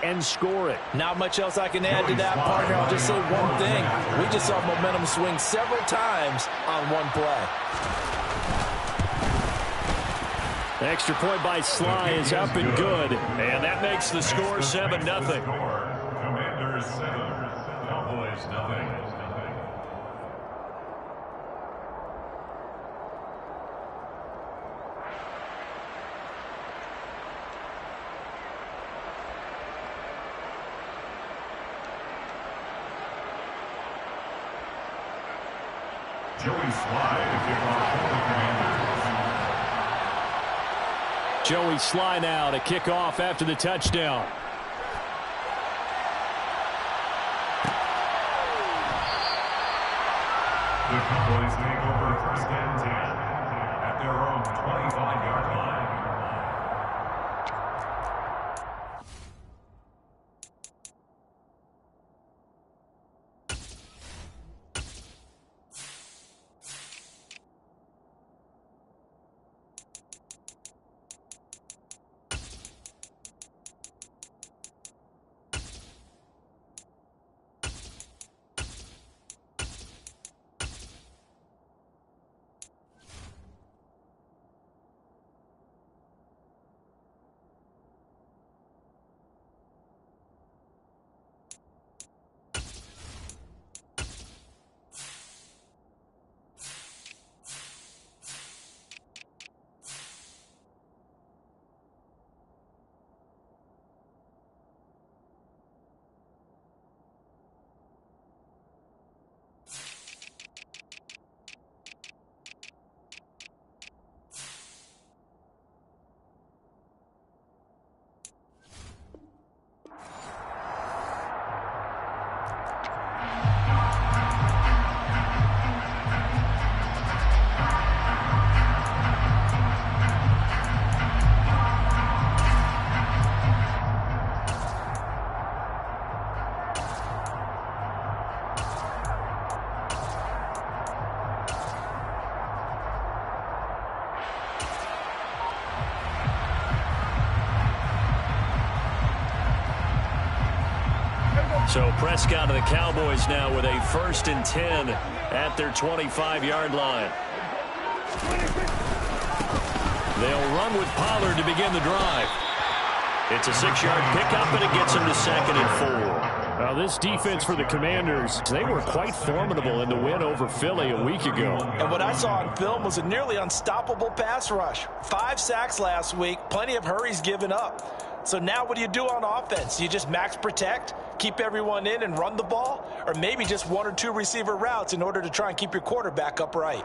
and score it. Not much else I can add to that, partner. I'll just say one thing. We just saw momentum swing several times on one play. The extra point by Sly is up and good. And that makes the score 7-0. Commanders 7, Cowboys 0. Joey Sly to kick off for the Commanders. Joey Sly now to kick off after the touchdown. The Cowboys take over 1st and 10 at their own 25-yard line. So Prescott and the Cowboys now with a 1st and 10 at their 25-yard line. They'll run with Pollard to begin the drive. It's a 6-yard pickup, and it gets him to 2nd and 4. Now, this defense for the Commanders, they were quite formidable in the win over Philly a week ago. And what I saw on film was a nearly unstoppable pass rush. 5 sacks last week, plenty of hurries given up. So now what do you do on offense? You just max protect, keep everyone in and run the ball, or maybe just 1 or 2 receiver routes in order to try and keep your quarterback upright.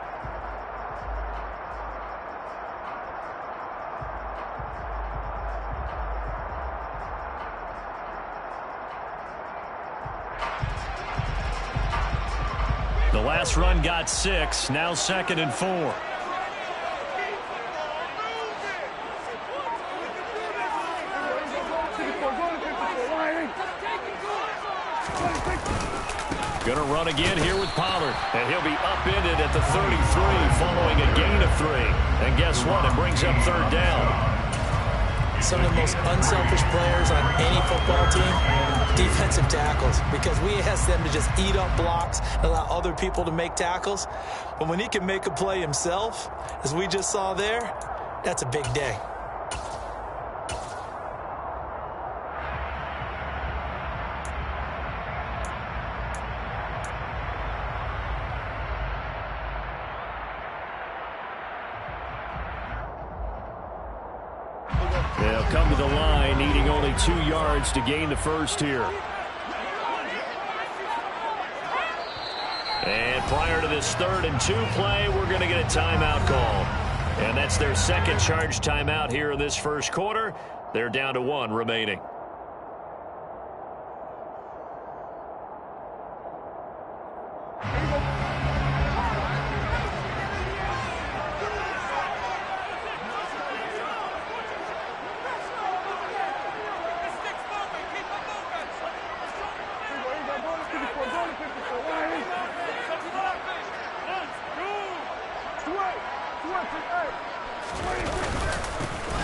The last run got 6, now 2nd and 4. Going to run again here with Pollard. And he'll be upended at the 33 following a gain of 3. And guess what? It brings up 3rd down. Some of the most unselfish players on any football team, defensive tackles, because we ask them to just eat up blocks, allow other people to make tackles. But when he can make a play himself, as we just saw there, that's a big day. They'll come to the line, needing only 2 yards to gain the first here. And prior to this 3rd and 2 play, we're going to get a timeout call. And that's their 2nd charge timeout here in this first quarter. They're down to 1 remaining.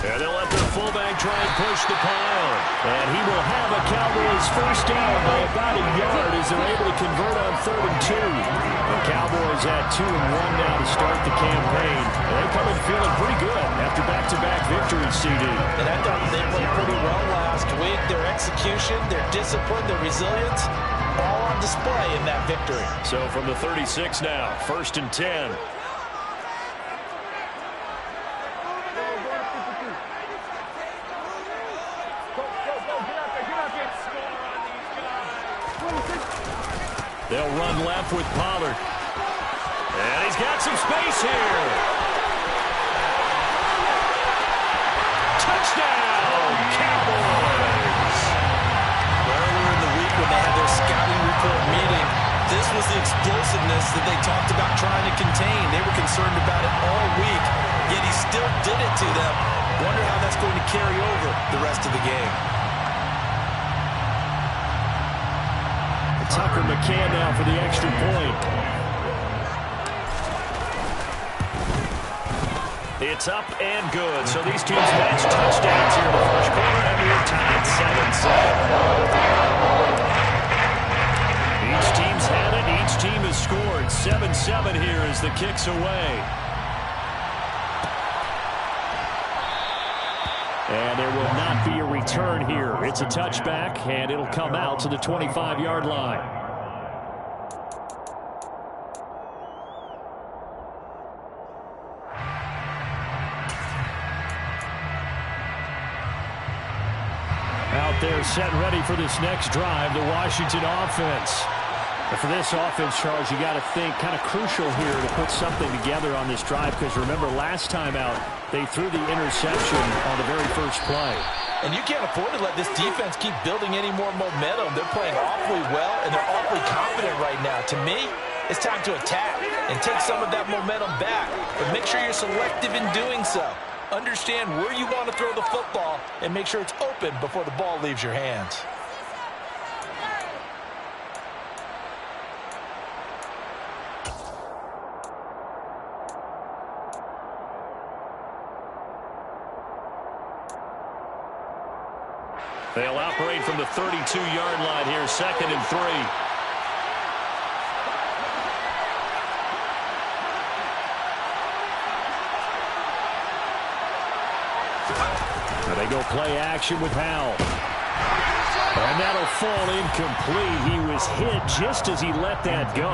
And they'll let their fullback try and push the pile. And he will have a Cowboys first down by about a yard as they're able to convert on 3rd and 2. The Cowboys at 2-1 now to start the campaign. And they come in feeling pretty good after back-to-back victories, CD. And I thought they played pretty well last week. Their execution, their discipline, their resilience, all on display in that victory. So from the 36 now, 1st and 10. They'll run left with Pollard. And he's got some space here. Touchdown, Cowboys! Earlier in the week when they had their scouting report meeting, this was the explosiveness that they talked about trying to contain. They were concerned about it all week, yet he still did it to them. Wonder how that's going to carry over the rest of the game. Tucker McCann now for the extra point. It's up and good. So these teams match touchdowns here in the first quarter, and we're tied 7-7. Each team's had it. Each team has scored. 7-7 here as the kick's away. And there will not be a return here. It's a touchback, and it'll come out to the 25-yard line. Out there set and ready for this next drive, the Washington offense. And for this offense, Charles, you got to think kind of crucial here to put something together on this drive, because remember last time out they threw the interception on the very first play. And you can't afford to let this defense keep building any more momentum. They're playing awfully well, and they're awfully confident right now. To me, it's time to attack and take some of that momentum back. But make sure you're selective in doing so. Understand where you want to throw the football and make sure it's open before the ball leaves your hands. They'll operate from the 32-yard line here, 2nd and 3. They go play action with Howell. And that'll fall incomplete. He was hit just as he let that go.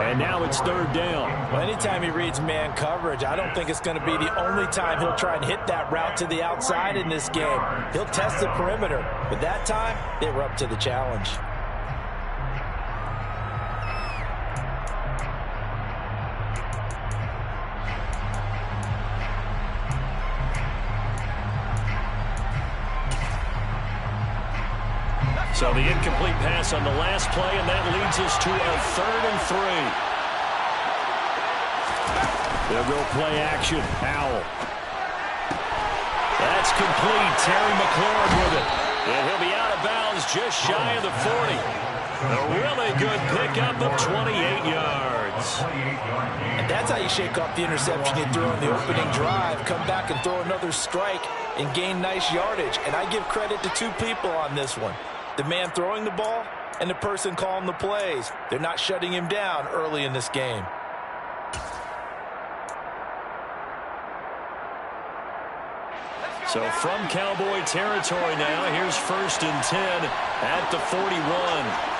And now it's 3rd down. Well, anytime he reads man coverage, I don't think it's going to be the only time he'll try and hit that route to the outside in this game. He'll test the perimeter. But that time, they were up to the challenge. So the incomplete pass on the last play, and that leads us to a 3rd and 3. They'll go play action. Howell. That's complete. Terry McLaurin with it. And he'll be out of bounds just shy of the 40. A really good pickup of 28 yards. And that's how you shake off the interception you threw on the opening drive. Come back and throw another strike and gain nice yardage. And I give credit to two people on this one. The man throwing the ball and the person calling the plays. They're not shutting him down early in this game. So from Cowboy territory now, here's 1st and 10 at the 41.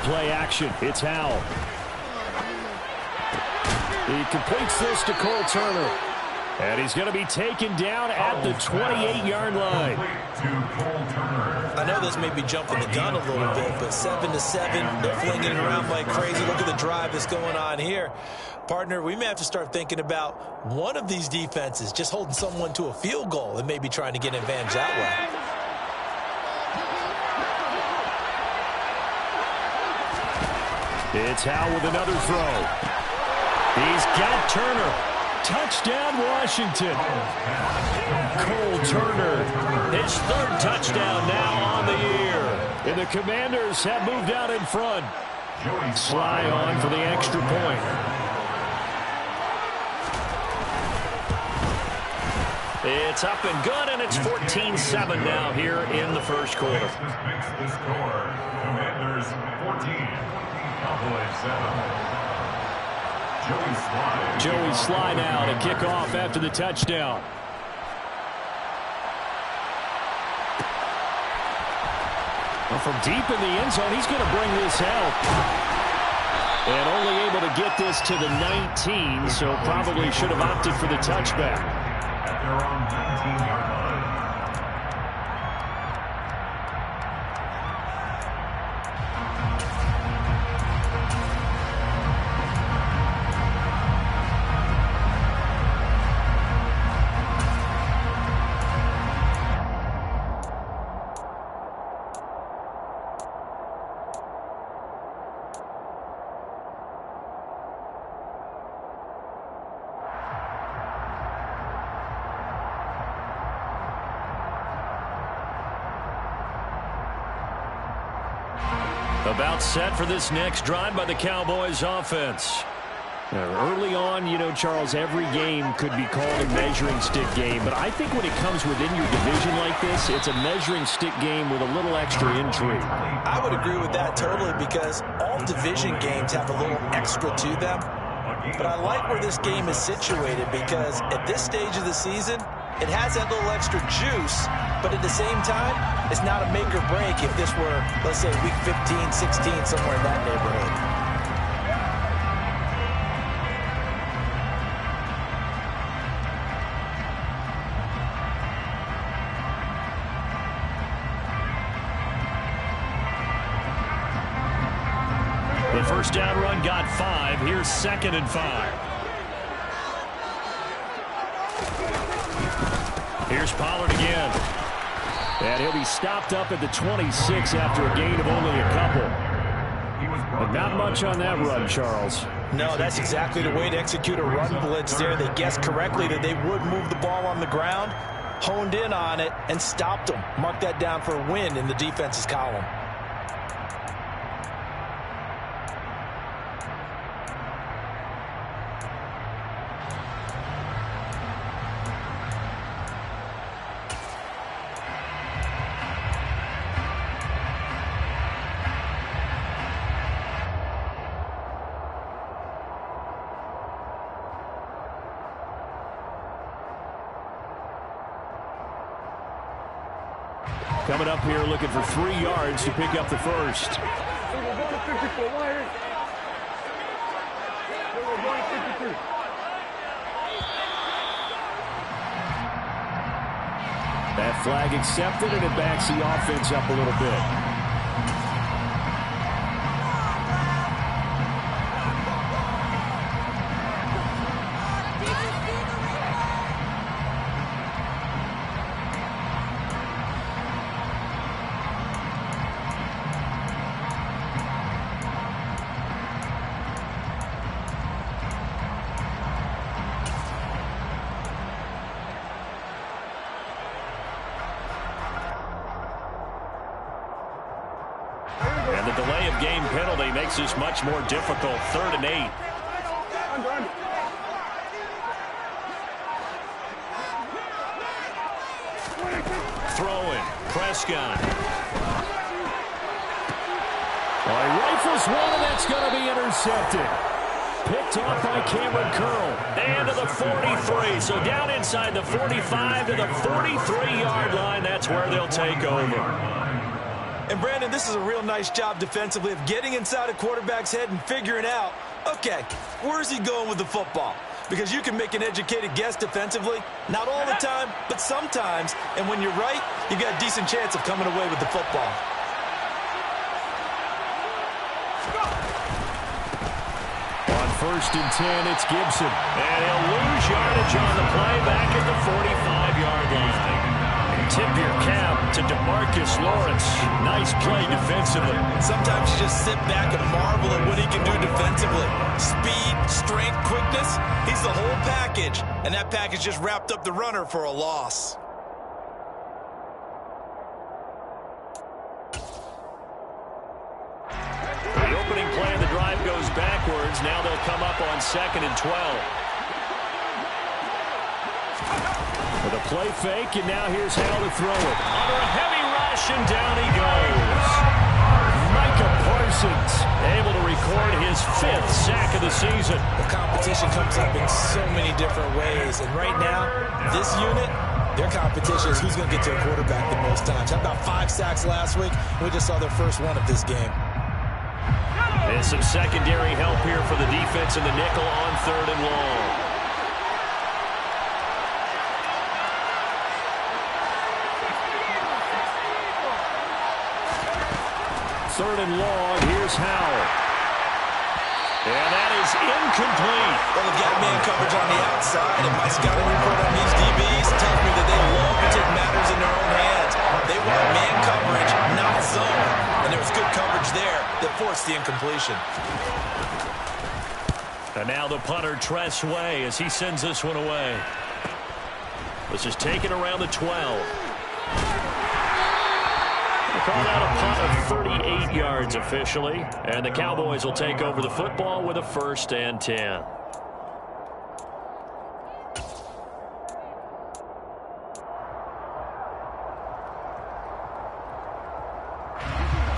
Play action. It's Howell. He completes this to Cole Turner. And he's going to be taken down at the 28-yard line. I know this may be jumping the gun a little bit, but 7-7, they're flinging it around like crazy. Look at the drive that's going on here. Partner, we may have to start thinking about one of these defenses just holding someone to a field goal and maybe trying to get an advantage that way. It's Howell with another throw. He's got Turner. Touchdown, Washington. Cole Turner, his 3rd touchdown now on the year. And the Commanders have moved out in front. Sly on for the extra point. It's up and good, and it's 14-7 now here in the first quarter. This makes the score. Commanders 14, Cowboys 7. Joey Sly now to kick off after the touchdown. Well, from deep in the end zone, he's going to bring this out. And only able to get this to the 19, so probably should have opted for the touchback. At their own 19-yard line. About set for this next drive by the Cowboys offense. Early on, you know, Charles, every game could be called a measuring stick game. But I think when it comes within your division like this, it's a measuring stick game with a little extra intrigue. I would agree with that totally because all division games have a little extra to them. But I like where this game is situated because at this stage of the season, it has that little extra juice, but at the same time, it's not a make or break if this were, let's say, week 15, 16, somewhere in that neighborhood. The first down run got 5. Here's 2nd and 5. Here's Pollard again. And he'll be stopped up at the 26 after a gain of only a couple. But not much on that run, Charles. No, that's exactly the way to execute a run blitz there. They guessed correctly that they would move the ball on the ground, honed in on it, and stopped them. Mark that down for a win in the defense's column. Coming up here looking for 3 yards to pick up the first. That flag accepted, and it backs the offense up a little bit. And the delay of game penalty makes this much more difficult. 3rd and 8. Throwing. Prescott. Well, he rifles one, and that's going to be intercepted. Picked off by Cameron Curl. And to the 43. So down inside the 45 to the 43-yard line. That's where they'll take over. And, Brandon, this is a real nice job defensively of getting inside a quarterback's head and figuring out, okay, where's he going with the football? Because you can make an educated guess defensively, not all the time, but sometimes. And when you're right, you got a decent chance of coming away with the football. On 1st and 10, it's Gibson. And he'll lose yardage on the play back at the 45-yard line. Tip your cap to DeMarcus Lawrence. Nice play defensively. Sometimes you just sit back and marvel at what he can do defensively. Speed, strength, quickness, he's the whole package. And that package just wrapped up the runner for a loss. goes backwards. Now they'll come up on 2nd and 12. With a play fake, and now here's Howell to throw it. Under a heavy rush, and down he goes. Micah Parsons able to record his 5th sack of the season. The competition comes up in so many different ways, and right now, this unit, their competition is who's going to get to a quarterback the most times. How about 5 sacks last week? We just saw their first one of this game. And some secondary help here for the defense in the nickel on 3rd and long. 3rd and long. Here's Howell. And that is incomplete. Well, they've got man coverage on the outside, and my scouting report on these DBs tells me that they love to take matters in their own hands. They want man coverage, not zone. And there was good coverage there that forced the incompletion. And now the punter, Tress Way, as he sends this one away. This is taken around the 12. Called out a punt of 38 yards officially, and the Cowboys will take over the football with a 1st and 10.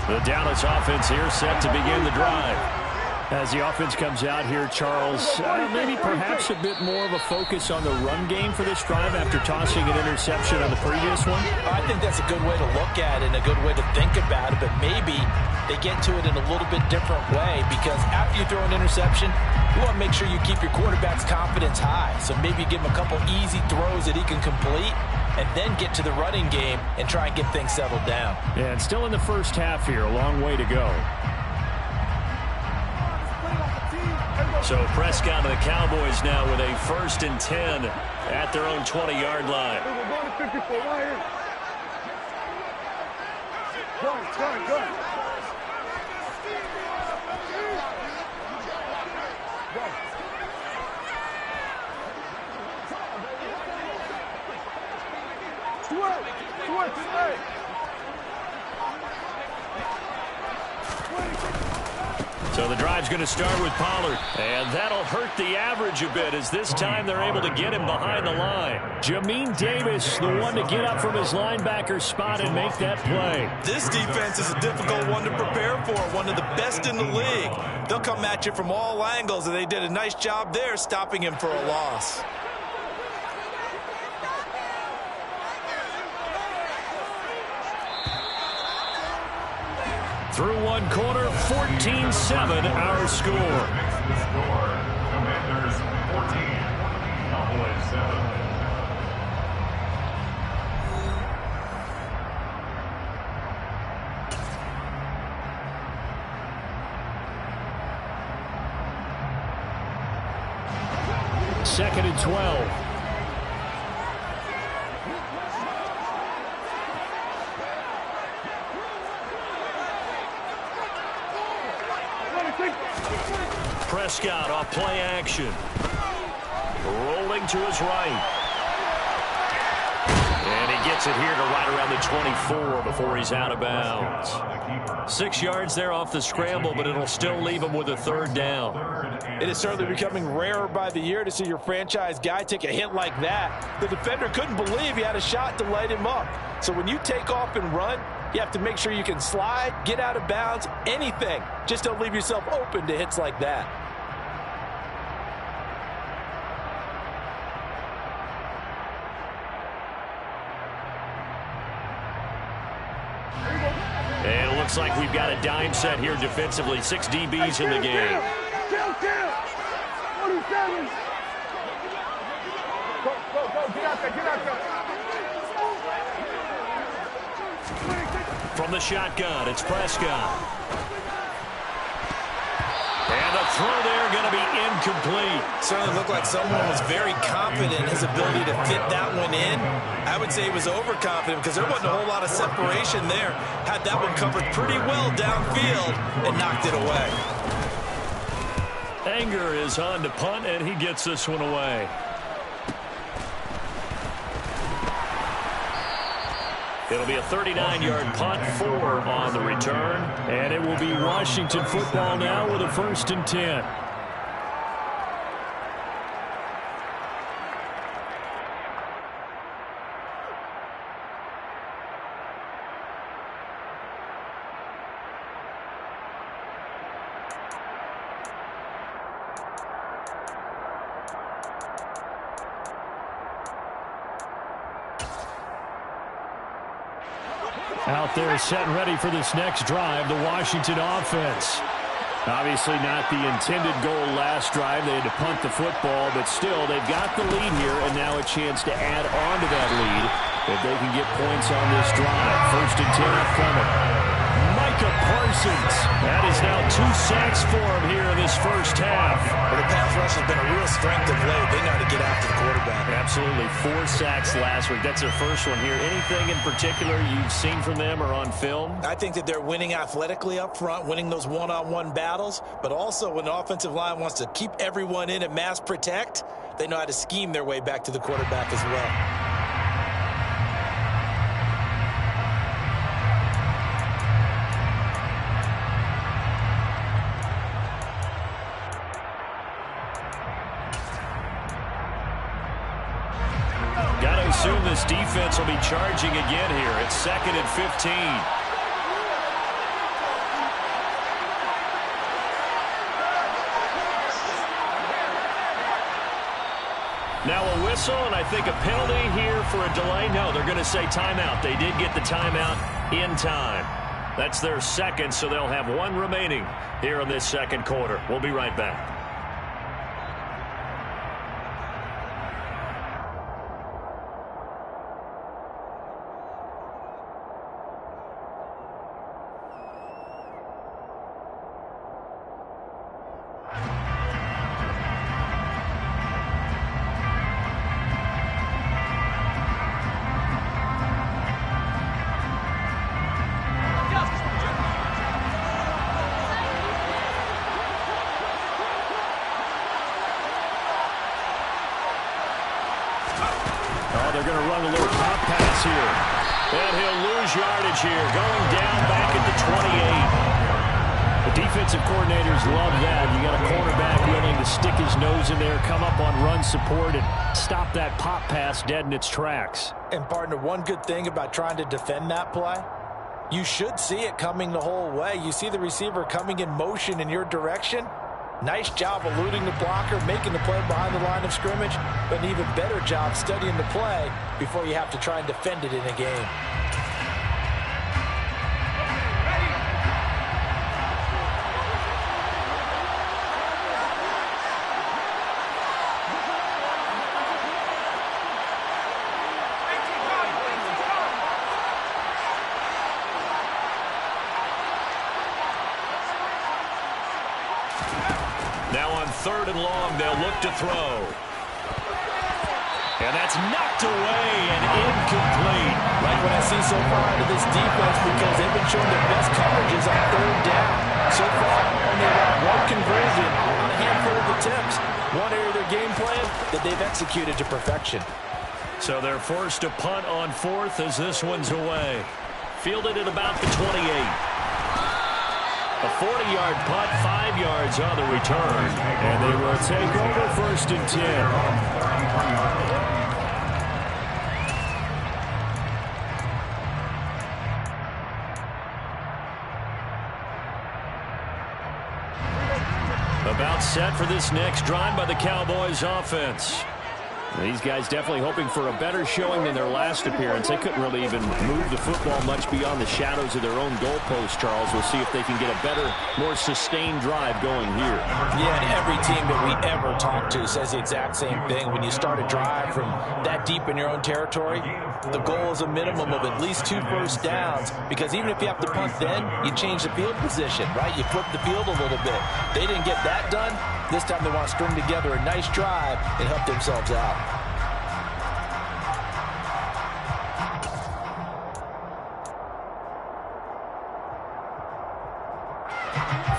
The Dallas offense here set to begin the drive. As the offense comes out here, Charles, maybe perhaps a bit more of a focus on the run game for this drive after tossing an interception on the previous one? I think that's a good way to look at it and a good way to think about it, but maybe they get to it in a little bit different way, because after you throw an interception, you want to make sure you keep your quarterback's confidence high. So maybe give him a couple easy throws that he can complete and then get to the running game and try and get things settled down. Yeah, and still in the first half here, a long way to go. So Prescott and the Cowboys now with a 1st and 10 at their own 20-yard line. We're going to 54 right here. Go. Switch. So the drive's going to start with Pollard. And that'll hurt the average a bit, as this time they're able to get him behind the line. Jamin Davis, the one to get up from his linebacker spot and make that play. This defense is a difficult one to prepare for, one of the best in the league. They'll come at you from all angles, and they did a nice job there stopping him for a loss. Through one quarter, 14-7 our score. The score, Commanders 14, Cowboys 7. Second and 12. Prescott off play action. Rolling to his right. And he gets it here to right around the 24 before he's out of bounds. 6 yards there off the scramble, but it'll still leave him with a 3rd down. It is certainly becoming rarer by the year to see your franchise guy take a hit like that. The defender couldn't believe he had a shot to light him up. So when you take off and run, you have to make sure you can slide, get out of bounds, anything. Just don't leave yourself open to hits like that. And it looks like we've got a dime set here defensively. 6 DBs in the game. Kill. 47. Go. Get out there. From the shotgun, it's Prescott. And the throw there going to be incomplete. Certainly looked like someone was very confident in his ability to fit that one in. I would say he was overconfident because there wasn't a whole lot of separation there. Had that one covered pretty well downfield and knocked it away. Anger is on to punt, and he gets this one away. It'll be a 39-yard punt, 4 on the return. And it will be Washington football now with a 1st and 10. Out there set and ready for this next drive, the Washington offense. Obviously not the intended goal last drive. They had to punt the football, but still they've got the lead here, and now a chance to add on to that lead if they can get points on this drive. 1st and 10 upcoming. Micah Parsons. That is now 2 sacks for him here in this first half. Well, the pass rush has been a real strength of late. They know how to get after the quarterback. Absolutely. 4 sacks last week. That's their first one here. Anything in particular you've seen from them or on film? I think that they're winning athletically up front, winning those one-on-one battles, but also when the offensive line wants to keep everyone in and mass protect, they know how to scheme their way back to the quarterback as well. Got to assume this defense will be charging again here. It's 2nd and 15. Now a whistle, and I think a penalty here for a delay. No, they're going to say timeout. They did get the timeout in time. That's their 2nd, so they'll have 1 remaining here in this 2nd quarter. We'll be right back. They're going to run a little pop pass here. And he'll lose yardage here. Going down back at the 28. The defensive coordinators love that. You got a cornerback willing to stick his nose in there, come up on run support, and stop that pop pass dead in its tracks. And, partner, one good thing about trying to defend that play, you should see it coming the whole way. You see the receiver coming in motion in your direction. Nice job eluding the blocker, making the play behind the line of scrimmage, but an even better job studying the play before you have to try and defend it in a game. Now on 3rd and long, they'll look to throw. And that's knocked away and incomplete. Like what I see so far out of this defense, because they've been showing their best coverages on 3rd down. So far, only about 1 conversion on a handful of attempts. One area of their game plan that they've executed to perfection. So they're forced to punt on 4th as this one's away. Fielded at about the 28. A 40-yard punt, 5 yards on the return. And they will take over 1st and 10. About set for this next drive by the Cowboys offense. These guys definitely hoping for a better showing than their last appearance. They couldn't really even move the football much beyond the shadows of their own goalpost, Charles. We'll see if they can get a better, more sustained drive going here. Yeah, and every team that we ever talk to says the exact same thing. When you start a drive from that deep in your own territory, the goal is a minimum of at least 2 first downs, because even if you have to punt then, you change the field position, right? You flip the field a little bit. They didn't get that done. This time they want to string together a nice drive and help themselves out.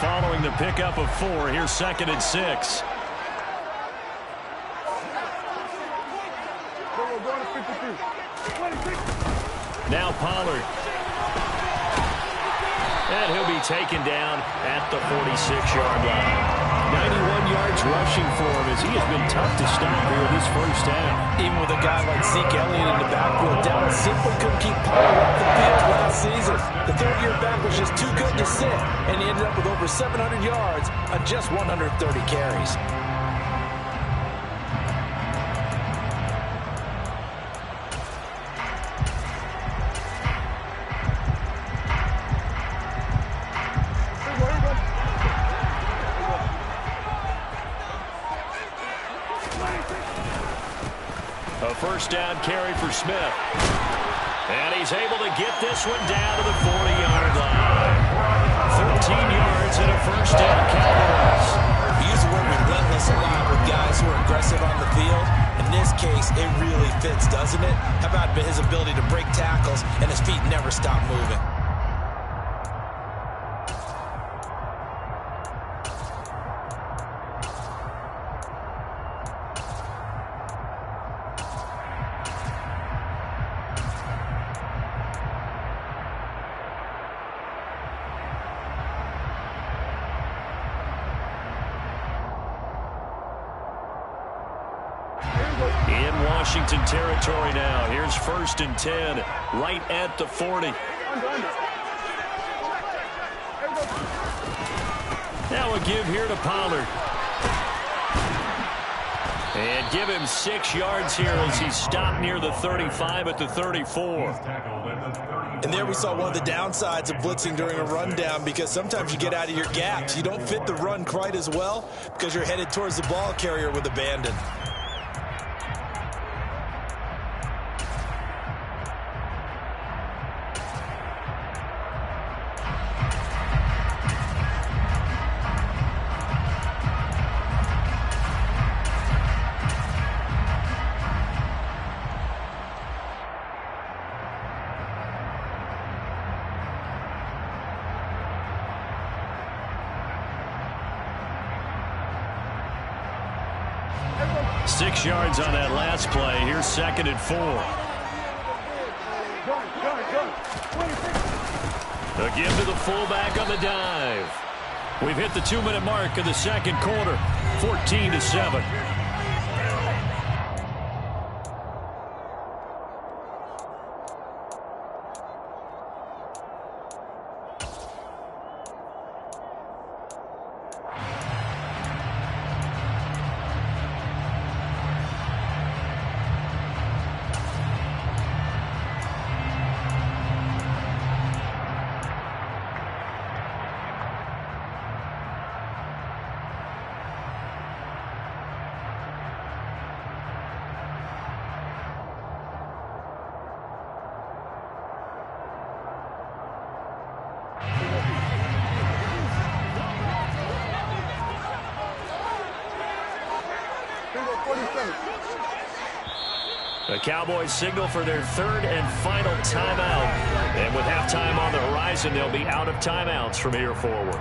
Following the pickup of 4, here's 2nd and 6. Now Pollard. And he'll be taken down at the 46-yard line. 91 yards rushing for him as he has been tough to stop here this first half. Even with a guy like Zeke Elliott in the backfield, Dallas simply couldn't keep Pollard off the field last season. The third-year back was just too good to sit, and he ended up with over 700 yards on just 130 carries. A first down carry for Smith. And he's able to get this one down to the 40-yard line. 13 yards and a first down, Cowboys. We use the word relentless a lot with guys who are aggressive on the field. In this case, it really fits, doesn't it? How about his ability to break tackles and his feet never stop moving? In Washington territory now. Here's 1st and 10, right at the 40. Now a give here to Pollard. And give him 6 yards here as he stopped near the 35 at the 34. And there we saw one of the downsides of blitzing during a rundown, because sometimes you get out of your gaps. You don't fit the run quite as well because you're headed towards the ball carrier with abandon. Six yards on that last play. Here's 2nd and 4. A give to the fullback on the dive. We've hit the 2-minute mark of the second quarter. 14-7. The Cowboys signal for their 3rd and final timeout. And with halftime on the horizon, they'll be out of timeouts from here forward.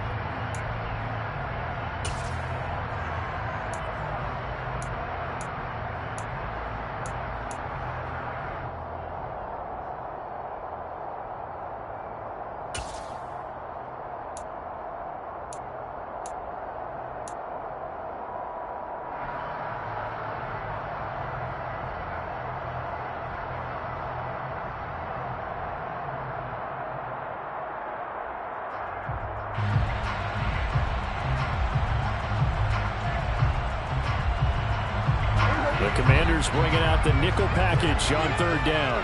The Commanders bringing out the nickel package on 3rd down.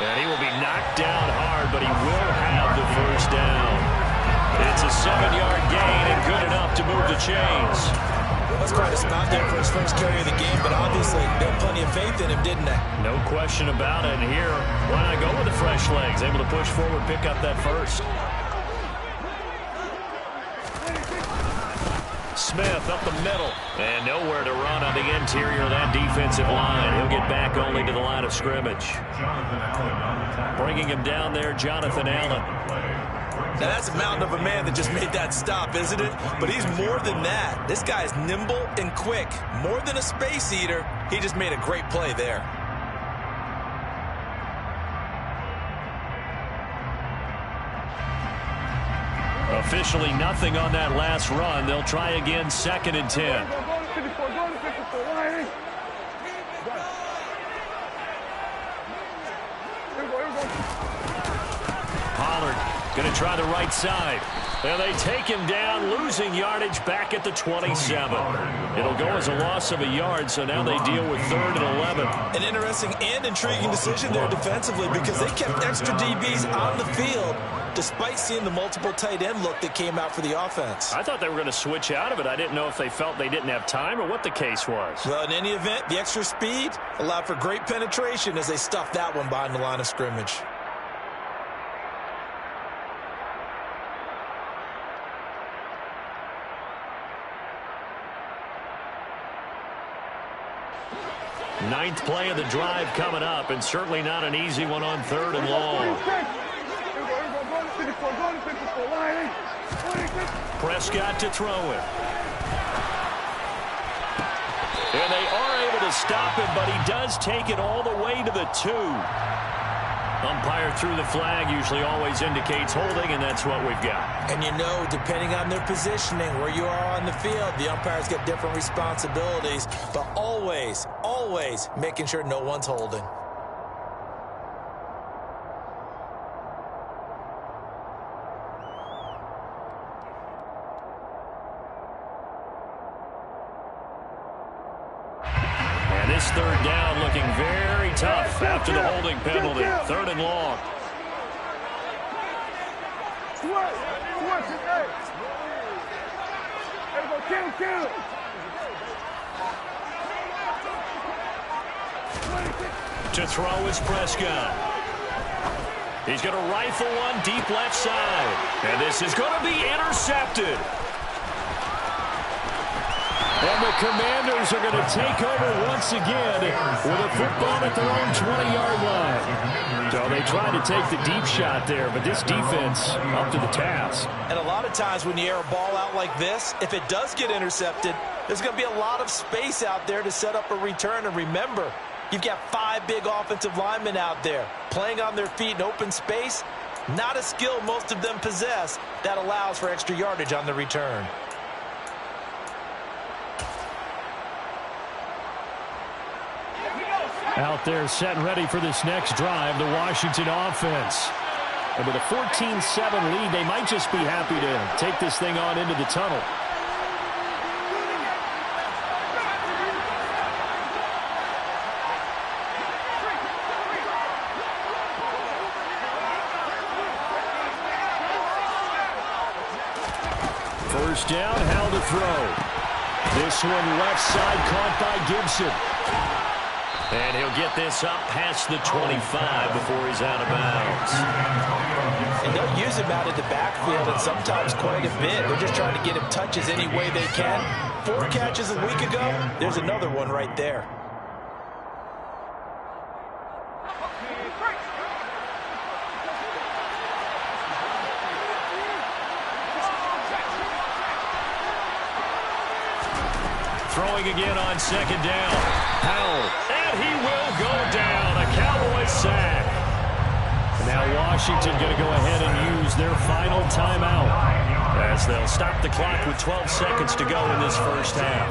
And he will be knocked down hard, but he will have the first down. It's a 7-yard gain and good enough to move the chains. That's quite a spot there for his first carry of the game, but obviously they had plenty of faith in him, didn't they? No question about it. And here, why not go with the fresh legs? Able to push forward, pick up that first. Smith up the middle. And nowhere to run on the interior of that defensive line. He'll get back only to the line of scrimmage. Bringing him down there, Jonathan Allen. Now, that's a mountain of a man that just made that stop, isn't it? But he's more than that. This guy is nimble and quick. More than a space eater, he just made a great play there. Officially nothing on that last run. They'll try again, 2nd and 10. Go to 54, go to 54. Line in. Here we go. Pollard going to try the right side. And they take him down, losing yardage back at the 27. It'll go as a loss of a yard, so now they deal with 3rd and 11. An interesting and intriguing decision there defensively because they kept extra DBs on the field despite seeing the multiple tight end look that came out for the offense. I thought they were going to switch out of it. I didn't know if they felt they didn't have time or what the case was. Well, in any event, the extra speed allowed for great penetration as they stuffed that one behind the line of scrimmage. Ninth play of the drive coming up, and certainly not an easy one on 3rd and long. Prescott to throw it. And they are able to stop him, but he does take it all the way to the 2. Umpire threw the flag, usually always indicates holding, and that's what we've got. And you know, depending on their positioning, where you are on the field, the umpires get different responsibilities, but always, always making sure no one's holding. And this 3rd down looking very tough after the holding penalty. 3rd and long. Kill. To throw is Prescott. He's going to rifle one deep left side. And this is going to be intercepted. And the Commanders are going to take over once again with a football at their own 20-yard line. So they tried to take the deep shot there, but this defense up to the task. And a lot of times when you air a ball out like this, if it does get intercepted, there's going to be a lot of space out there to set up a return. And remember, you've got 5 big offensive linemen out there playing on their feet in open space. Not a skill most of them possess that allows for extra yardage on the return. Out there set and ready for this next drive, the Washington offense. And with a 14-7 lead, they might just be happy to take this thing on into the tunnel. First down, how to throw. This one left side caught by Gibson. And he'll get this up past the 25 before he's out of bounds. And they'll use him out of the backfield and sometimes quite a bit. They're just trying to get him touches any way they can. 4 catches a week ago. There's another one right there. Throwing again on 2nd down. Howell. And he will go down. A Cowboys sack. Now Washington going to go ahead and use their final timeout, as they'll stop the clock with 12 seconds to go in this first half.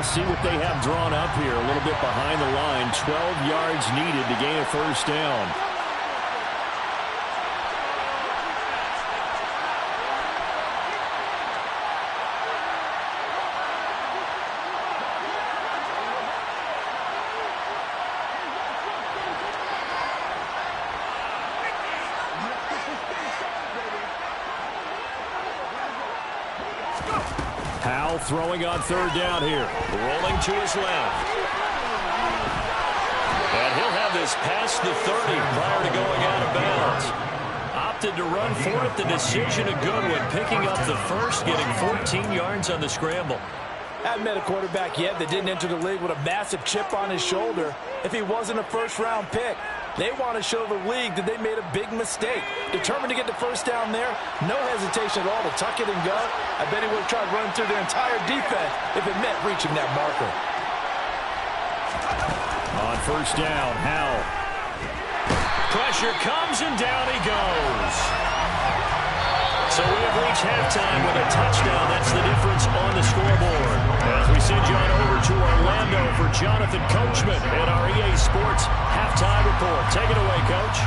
See what they have drawn up here, a little bit behind the line. 12 yards needed to gain a first down. Howell throwing on 3rd down here. Rolling to his left. And he'll have this past the 30 prior to going out of bounds. opted to run for it. The decision a good one, picking up the first, getting 14 yards on the scramble. I've met a quarterback yet that didn't enter the league with a massive chip on his shoulder if he wasn't a first-round pick. They want to show the league that they made a big mistake. Determined to get the first down there, no hesitation at all to tuck it and go. I bet he would have tried running through their entire defense if it meant reaching that marker. On first down, Howell. Pressure comes and down he goes. So we have reached halftime with a touchdown. That's the difference on the scoreboard. As we send you on over to Orlando for Jonathan Coachman at our EA Sports Halftime Report. Take it away, Coach.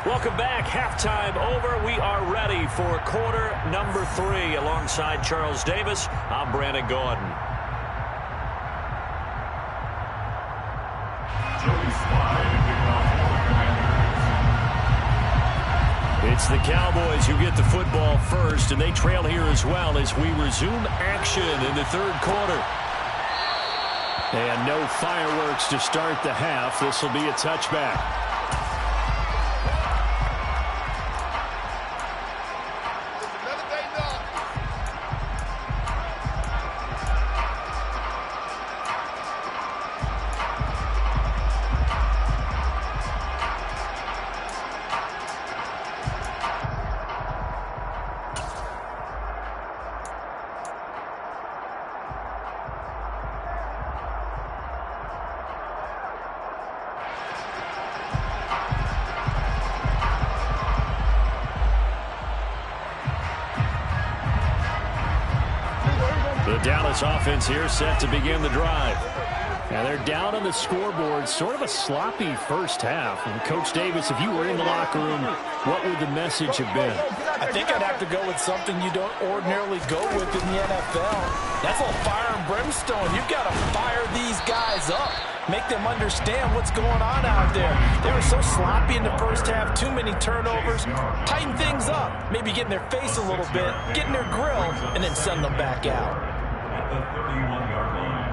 Welcome back. Halftime over. We are ready for quarter number 3. Alongside Charles Davis, I'm Brandon Gaudin. It's the Cowboys who get the football first, and they trail here as well as we resume action in the third quarter. And no fireworks to start the half. This will be a touchback. The Dallas offense here set to begin the drive. Now they're down on the scoreboard, sort of a sloppy first half. And Coach Davis, if you were in the locker room, what would the message have been? I think I'd have to go with something you don't ordinarily go with in the NFL. That's a little fire and brimstone. You've got to fire these guys up. Make them understand what's going on out there. They were so sloppy in the first half, too many turnovers. Tighten things up. Maybe get in their face a little bit, get in their grill, and then send them back out. At the 31-yard line.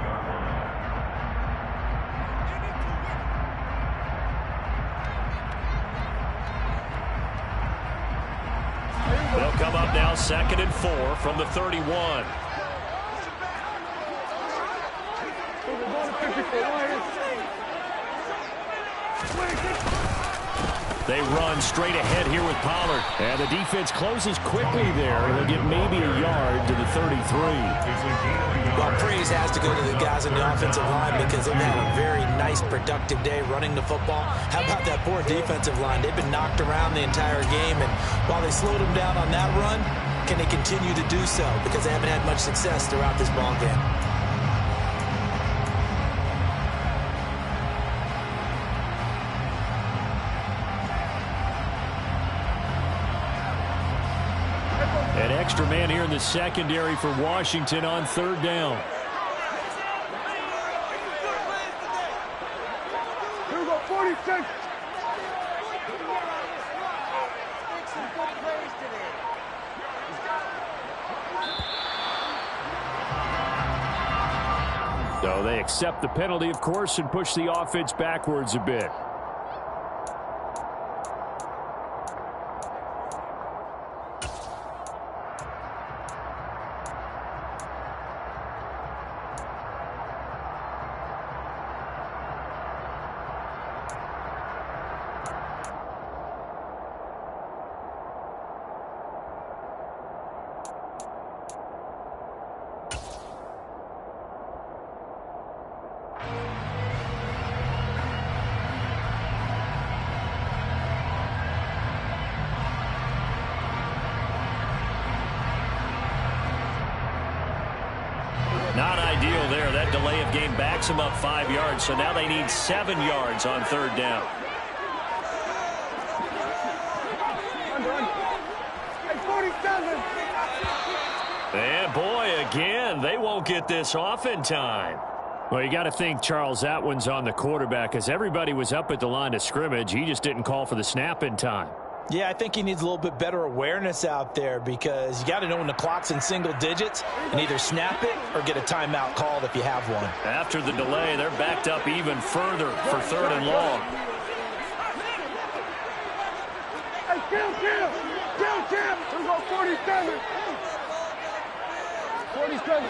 They'll come up now 2nd and 4 from the 31. They run straight ahead here with Pollard. And the defense closes quickly there. He'll get maybe a yard to the 33. Well, praise has to go to the guys on the offensive line because they've had a very nice, productive day running the football. How about that poor defensive line? They've been knocked around the entire game, and while they slowed them down on that run, can they continue to do so? Because they haven't had much success throughout this ball game. An extra man here in the secondary for Washington on third down. Here we go, 46. So they accept the penalty, of course, and push the offense backwards a bit. Not ideal there. That delay of game backs them up 5 yards, so now they need 7 yards on third down. And they won't get this off in time. Well, you got to think, Charles, that one's on the quarterback because everybody was up at the line of scrimmage. He just didn't call for the snap in time. Yeah, I think he needs a little bit better awareness out there because you got to know when the clock's in single digits and either snap it or get a timeout called if you have one. After the delay, they're backed up even further for 3rd and long. Hey, kill! We're going 47. 47.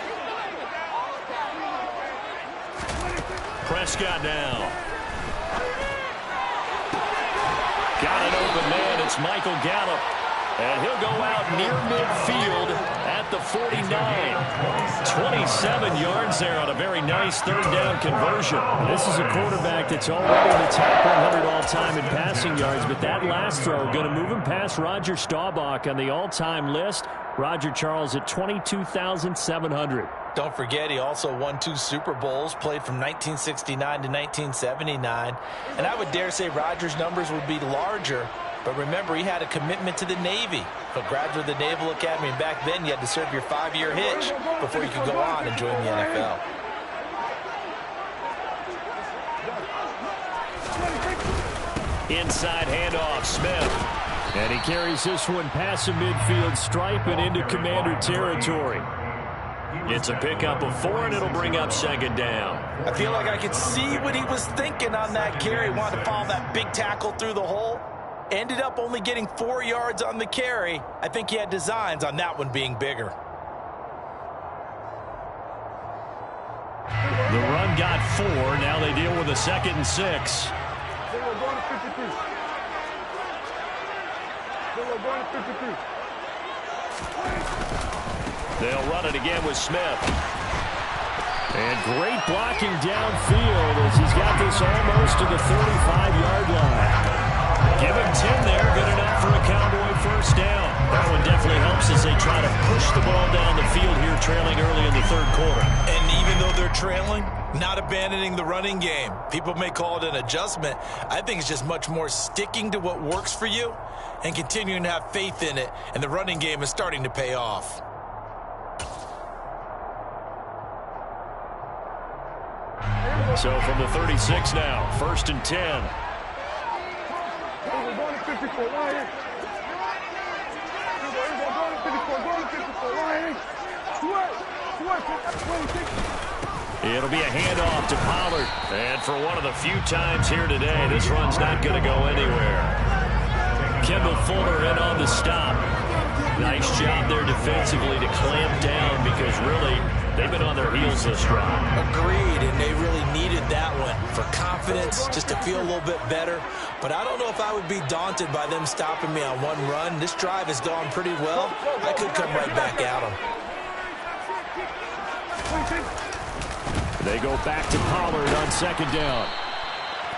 Prescott now. Got an open man. It's Michael Gallup. And he'll go out near midfield at the 49. 27 yards there on a very nice 3rd down conversion. This is a quarterback that's already in the top 100 all-time in passing yards, but that last throw going to move him past Roger Staubach on the all-time list. Roger Charles at 22,700. Don't forget, he also won 2 Super Bowls, played from 1969 to 1979. And I would dare say Rodgers' numbers would be larger. But remember, he had a commitment to the Navy. A graduate of the Naval Academy. And back then, you had to serve your 5-year hitch before you could go on and join the NFL. Inside handoff, Smith. And he carries this one past the midfield stripe and into Commander territory. It's a pickup of 4, and it'll bring up 2nd down. I feel like I could see what he was thinking on that carry. Wanted to follow that big tackle through the hole. Ended up only getting 4 yards on the carry. I think he had designs on that one being bigger. The run got 4. Now they deal with a 2nd and 6. They were going to 53. They'll run it again with Smith. And great blocking downfield as he's got this almost to the 35-yard line. Give him 10 there. Good enough for a Cowboy 1st down. That one definitely helps as they try to push the ball down the field here, trailing early in the 3rd quarter. And even though they're trailing, not abandoning the running game. People may call it an adjustment. I think it's just much more sticking to what works for you and continuing to have faith in it. And the running game is starting to pay off. So from the 36 now, 1st and 10. We're going to 54. Lions. We're going to 54. Lions. 26. It'll be a handoff to Pollard. And for one of the few times here today, this run's not going to go anywhere. Kendall Fuller in on the stop. Nice job there defensively to clamp down because really they've been on their heels this drive. Agreed, and they really needed that one for confidence, just to feel a little bit better. But I don't know if I would be daunted by them stopping me on one run. This drive has gone pretty well. I could come right back at them. They go back to Pollard on 2nd down.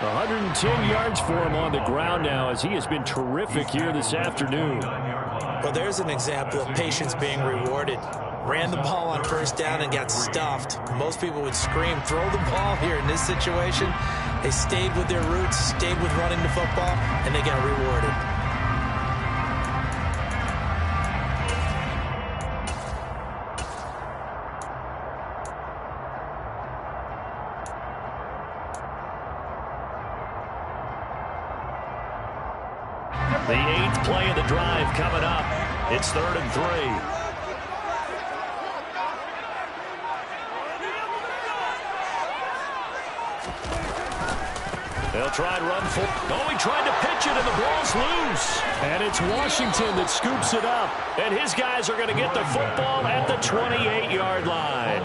110 yards for him on the ground now as he has been terrific here this afternoon. Well, there's an example of patience being rewarded. Ran the ball on 1st down and got stuffed. Most people would scream, throw the ball here in this situation. They stayed with their roots, stayed with running the football, and they got rewarded. The 8th play of the drive coming up. It's 3rd and 3. They'll try and run full. Oh, he tried to pitch it, and the ball's loose. And it's Washington that scoops it up. And his guys are going to get the football at the 28-yard line.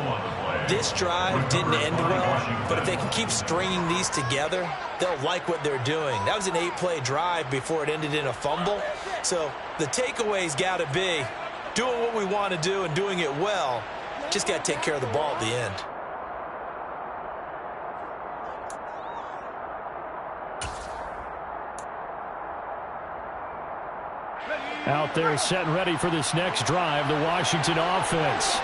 This drive didn't end well, but if they can keep stringing these together, they'll like what they're doing. That was an 8-play drive before it ended in a fumble. So the takeaway's got to be doing what we want to do and doing it well. Just got to take care of the ball at the end. Out there set and ready for this next drive, the Washington offense.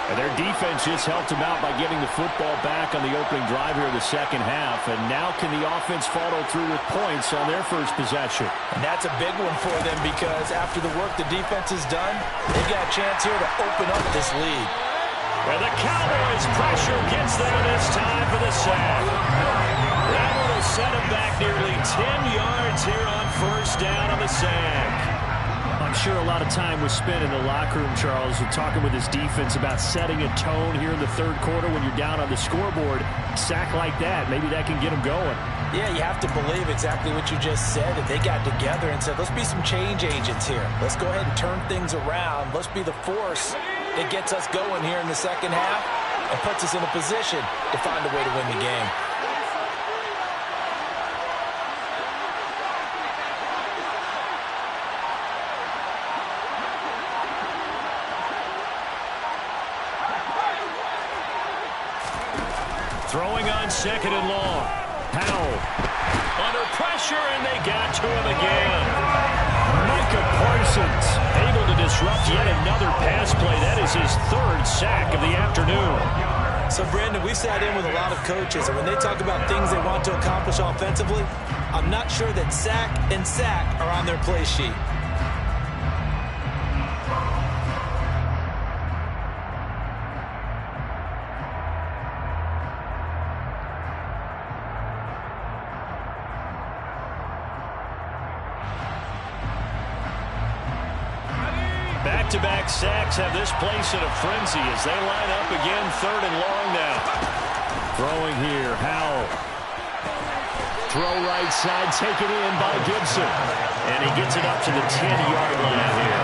And their defense just helped them out by getting the football back on the opening drive here in the 2nd half. And now can the offense follow through with points on their first possession? And that's a big one for them because after the work the defense has done, they've got a chance here to open up this lead. And the Cowboys' pressure gets them this time for the sack. That one will set him back nearly 10 yards here on first down on the sack. I'm sure a lot of time was spent in the locker room, Charles, talking with his defense about setting a tone here in the third quarter when you're down on the scoreboard. Sack like that, maybe that can get them going. Yeah, you have to believe exactly what you just said, that they got together and said, let's be some change agents here. Let's go ahead and turn things around. Let's be the force that gets us going here in the second half and puts us in a position to find a way to win the game. Throwing on second and long. Howell under pressure, and they got to him again. Micah Parsons Able to disrupt yet another pass play. That is his third sack of the afternoon. So, Brandon, we've sat in with a lot of coaches, and when they talk about things they want to accomplish offensively, I'm not sure that sack and sack are on their play sheet. Back-to-back sacks have this place in a frenzy as they line up again, third and long now. throwing here. Howell. Throw right side, taken in by Gibson. And he gets it up to the 10-yard line here.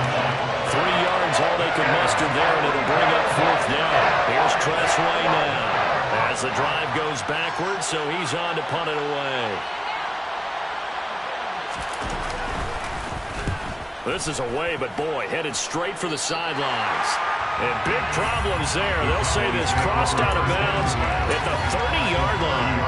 3 yards, all they can muster there, and it'll bring up fourth down. Here's Tressway now. As the drive goes backwards, so he's on to punt it away. This is away, but boy, headed straight for the sidelines. And big problems there. They'll say this crossed out of bounds at the 30-yard line.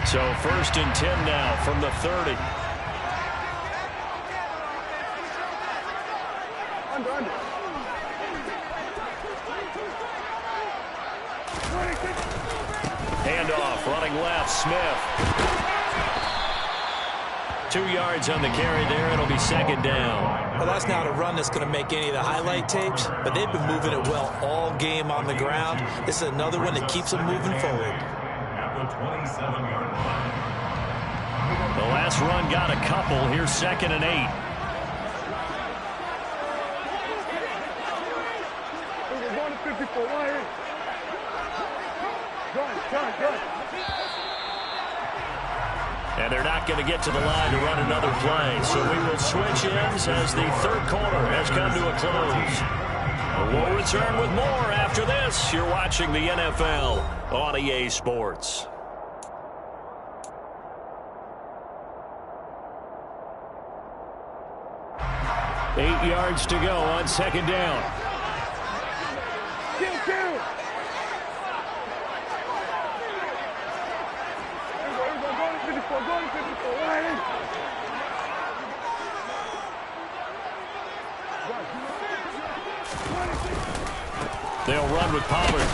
So 1st and 10 now from the 30. Under. Handoff, running left, Smith. 2 yards on the carry there. It'll be 2nd down. Well, that's not a run that's going to make any of the highlight tapes, but they've been moving it well all game on the ground. This is another one that keeps them moving forward. At the 27-yard line. The last run got a couple. Here's 2nd and 8. We're going to 54. Ryan. Run. And they're not going to get to the line to run another play. So we will switch ends as the third quarter has come to a close. We'll return with more after this. You're watching the NFL on EA Sports. Eight yards to go on 2nd down. Kill. Go to 54. Ryan. They'll run with Pollard.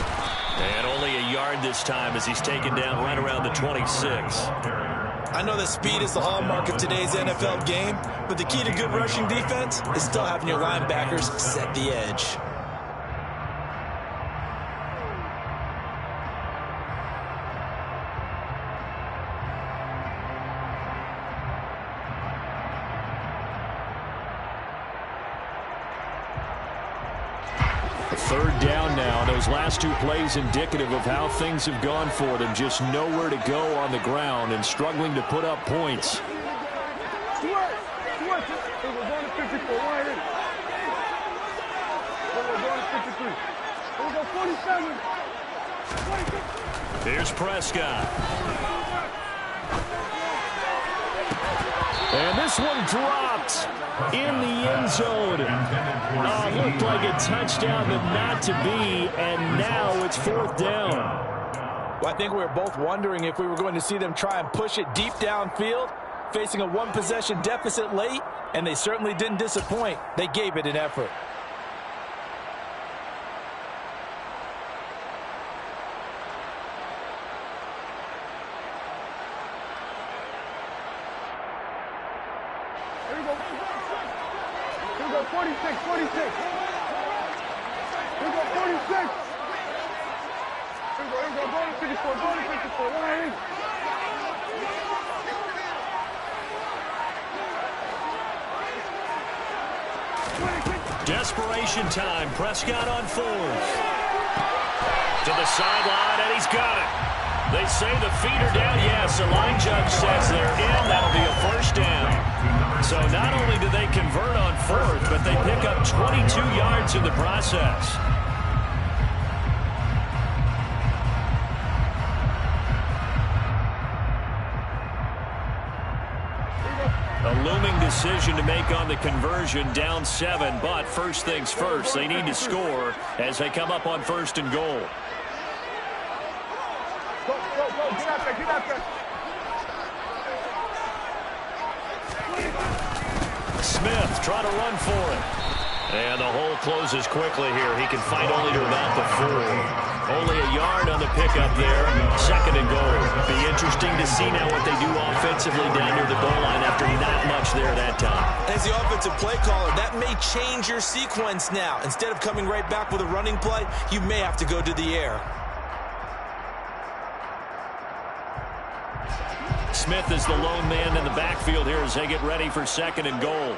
And only a yard this time as he's taken down right around the 26. I know that speed is the hallmark of today's NFL game, but the key to good rushing defense is still having your linebackers set the edge. Third down now. Those last 2 plays indicative of how things have gone for them. Just nowhere to go on the ground and struggling to put up points. We're going to 54. Ryan. We're going to 53. We're going to 47. 46. Here's Prescott. And this one dropped in the end zone. Looked like a touchdown, but not to be. And now it's 4th down. Well, I think we were both wondering if we were going to see them try and push it deep downfield, facing a one-possession deficit late, and they certainly didn't disappoint. They gave it an effort. 46, 46. Here we go, 46. Here we go, go to 54, go to 54, wide in. Desperation time. Prescott on fourth. To the sideline, and he's got it. They say the feet are down. Yes, the line judge says they're in. That'll be a first down. So not only do they convert on fourth, but they pick up 22 yards in the process. A looming decision to make on the conversion, down 7, but first things first, they need to score as they come up on first and goal. Go, get out there, get out there. Smith trying to run for it. And the hole closes quickly here. He can fight only to about the 4. Only a yard on the pickup there. Second and goal. Be interesting to see now what they do offensively down near the goal line after not much there that time. As the offensive play caller, that may change your sequence now. Instead of coming right back with a running play, you may have to go to the air. Smith is the lone man in the backfield here as they get ready for second and goal.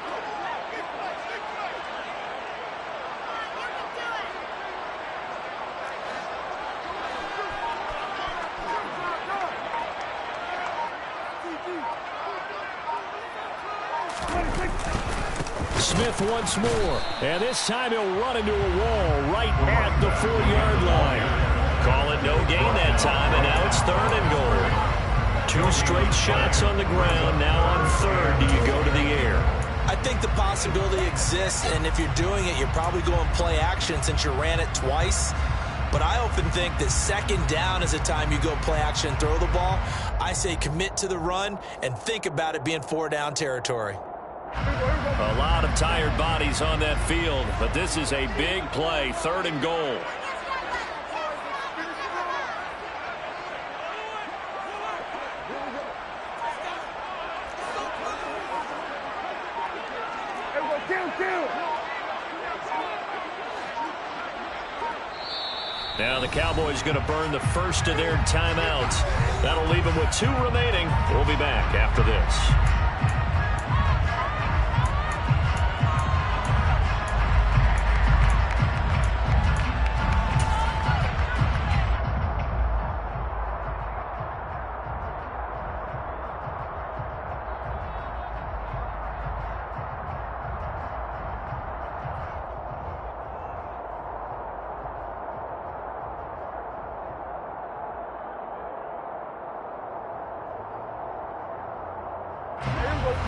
Smith once more, and this time he'll run into a wall right at the 4-yard line. Call it no gain that time, and now it's third and goal. 2 straight shots on the ground. Now on third, do you go to the air? I think the possibility exists, and if you're doing it, you're probably going play action since you ran it twice. But I often think that second down is the time you go play action and throw the ball. I say commit to the run and think about it being 4-down territory. A lot of tired bodies on that field, but this is a big play, third and goal. Now the Cowboys going to burn the first of their timeouts. That'll leave them with 2 remaining. We'll be back after this.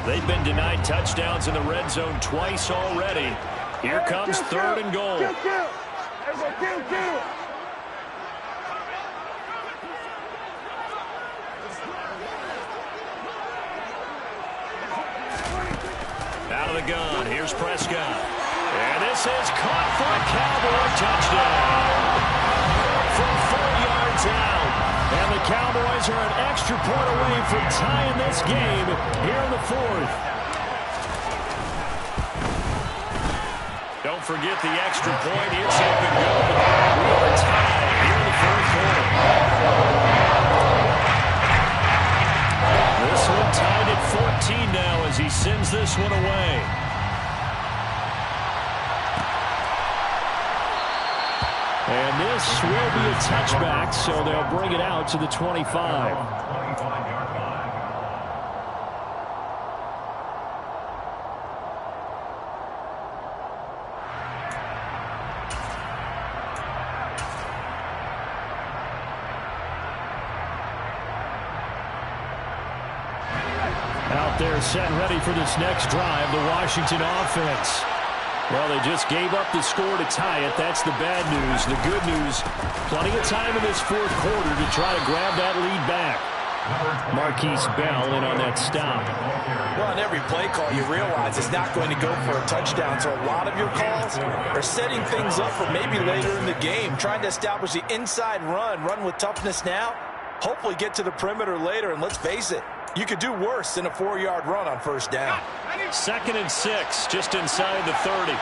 They've been denied touchdowns in the red zone twice already. Here comes third and goal. Out of the gun, here's Prescott. And this is caught for a Cowboy touchdown. From 4 yards out. And the Cowboys are an extra point away from tying this game here in the 4th. Don't forget the extra point. It's up and good. We are tied here in the 4th quarter. This one tied at 14 now as he sends this one away. And this will be a touchback, so they'll bring it out to the 25. Out there set ready for this next drive, the Washington offense. Well, they just gave up the score to tie it. That's the bad news. The good news, plenty of time in this 4th quarter to try to grab that lead back. Marquise Bell in on that stop. Well, on every play call, you realize it's not going to go for a touchdown. So a lot of your calls are setting things up for maybe later in the game, trying to establish the inside run with toughness now, hopefully get to the perimeter later. And let's face it, you could do worse than a 4-yard run on first down. 2nd and 6, just inside the 30.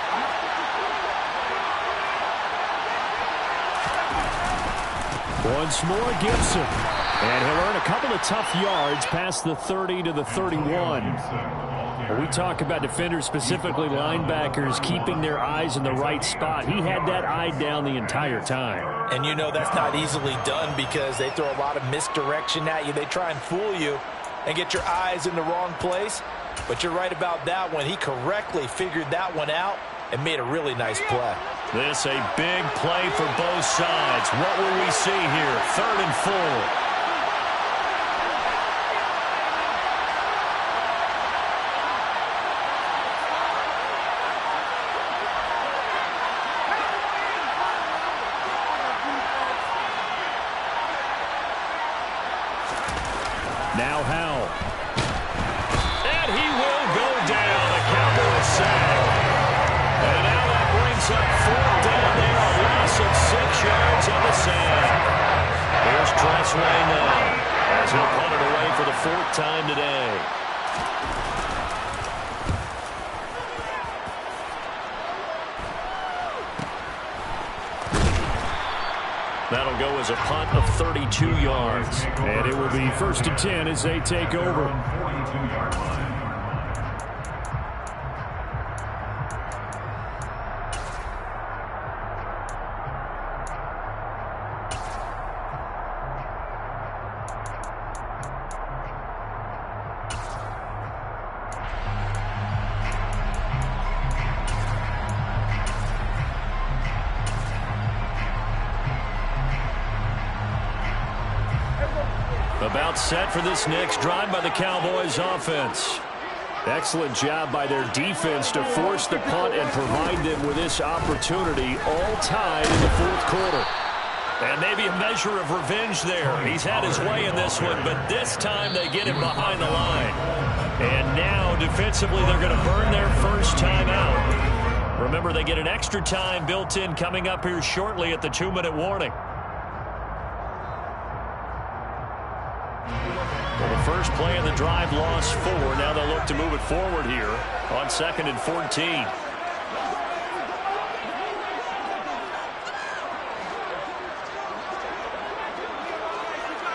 Once more, Gibson. And he'll earn a couple of tough yards past the 30 to the 31. When we talk about defenders, specifically linebackers, keeping their eyes in the right spot, he had that eye down the entire time. And you know that's not easily done because they throw a lot of misdirection at you. They try and fool you and get your eyes in the wrong place. But you're right about that one. He correctly figured that one out and made a really nice play. This a big play for both sides. What will we see here? 3rd and 4. Now Howell. And he will go down. A Cowboys sack. And now that brings up 4th down there. A loss of 6 yards on the sack. Here's Tressway now as he'll punt it away for the 4th time today. That'll go as a punt of 32 yards. And it will be 1st and 10 as they take over. 42-yard line. About set for this next drive by the Cowboys offense. Excellent job by their defense to force the punt and provide them with this opportunity, all tied in the 4th quarter. And maybe a measure of revenge there. He's had his way in this one, but this time they get him behind the line. And now, defensively, they're going to burn their first time out. Remember, they get an extra time built in coming up here shortly at the 2-minute warning. Well, the first play of the drive lost 4. Now they'll look to move it forward here on 2nd and 14.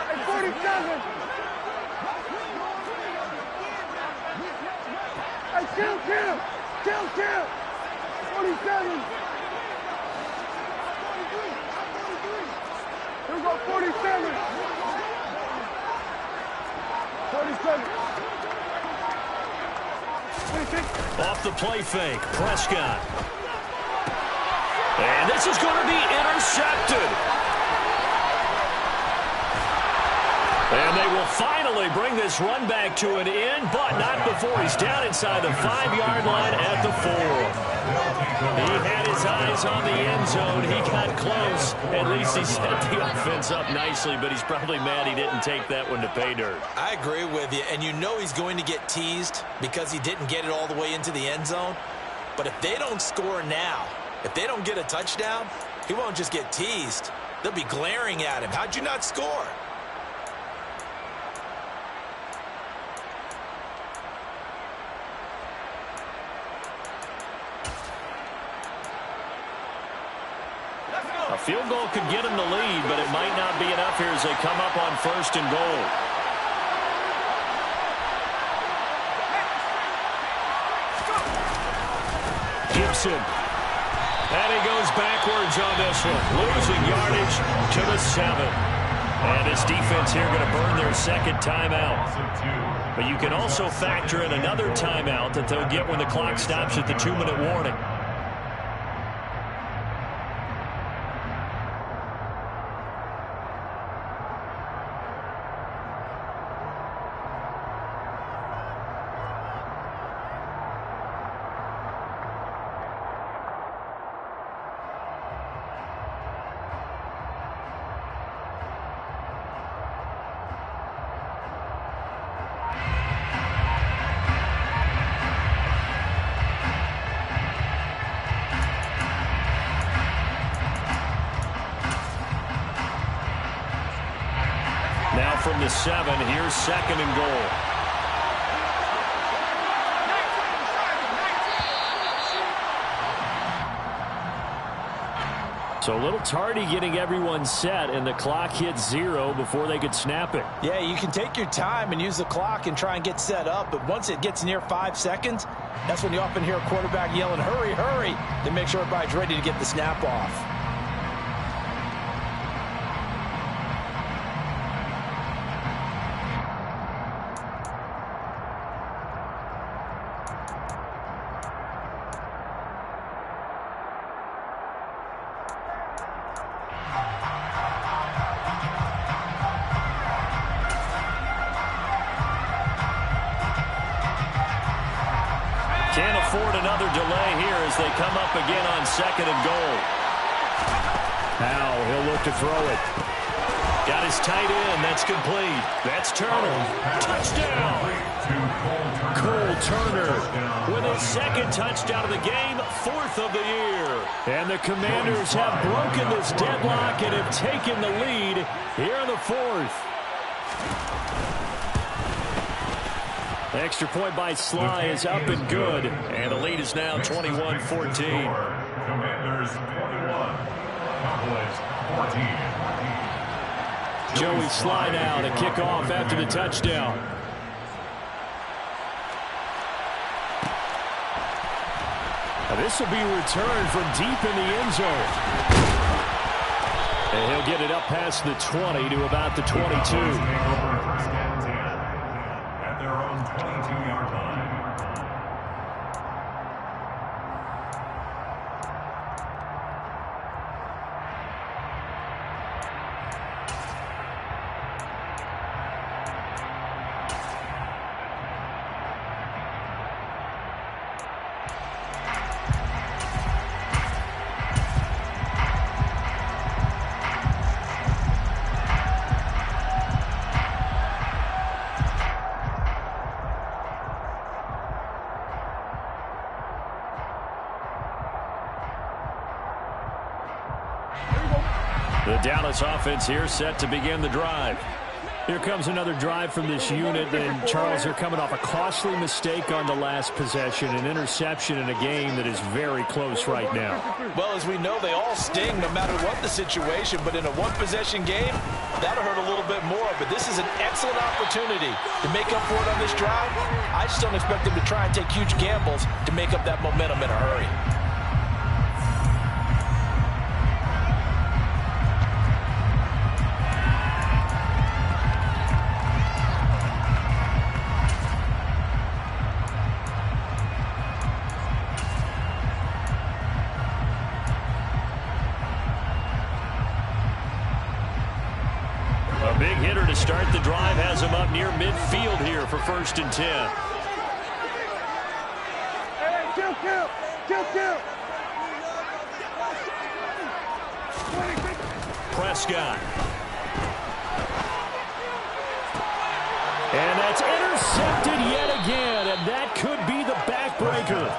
Hey, 47. Hey, kill. 47. Here we go, 47. 47. 26. Off the play fake, Prescott. And this is going to be intercepted. And they will finally bring this run back to an end, but not before he's down inside the 5-yard line at the 4. He had his eyes on the end zone. He got close. At least he set the offense up nicely, but he's probably mad he didn't take that one to pay dirt. I agree with you, and you know he's going to get teased because he didn't get it all the way into the end zone. But if they don't score now, if they don't get a touchdown, he won't just get teased. They'll be glaring at him. How'd you not score? A field goal could get him the lead, but it might not be enough here as they come up on 1st and goal. Gibson. And he goes backwards on this one, losing yardage to the 7. And his defense here going to burn their 2nd timeout. But you can also factor in another timeout that they'll get when the clock stops at the 2-minute warning. From the 7, here's 2nd and goal. So a little tardy getting everyone set, and the clock hit 0 before they could snap it. Yeah, you can take your time and use the clock and try and get set up, but once it gets near 5 seconds, that's when you often hear a quarterback yelling, hurry, hurry, to make sure everybody's ready to get the snap off. Can't afford another delay here as they come up again on 2nd and goal. Now he'll look to throw it. Got his tight end. That's complete. That's Turner. Touchdown. Cole Turner with his 2nd touchdown of the game, 4th of the year. And the Commanders have broken this deadlock and have taken the lead here in the 4th. The extra point by Sly is up and good. And the lead is now 21-14. Commanders 21, Cowboys 14. Joey Sly now to kick off after the touchdown. Now this will be returned from deep in the end zone. And he'll get it up past the 20 to about the 22. Take over 1st and 10 at their own 22-yard line. The Dallas offense here set to begin the drive. Here comes another drive from this unit, and Charles, they're coming off a costly mistake on the last possession, an interception in a game that is very close right now. Well, as we know, they all sting no matter what the situation, but in a one-possession game, that'll hurt a little bit more. But this is an excellent opportunity to make up for it on this drive. I just don't expect them to try and take huge gambles to make up that momentum in a hurry. A big hitter to start the drive has him up near midfield here for 1st and 10. Hey, kill. Prescott. And that's intercepted yet again, and that could be the backbreaker.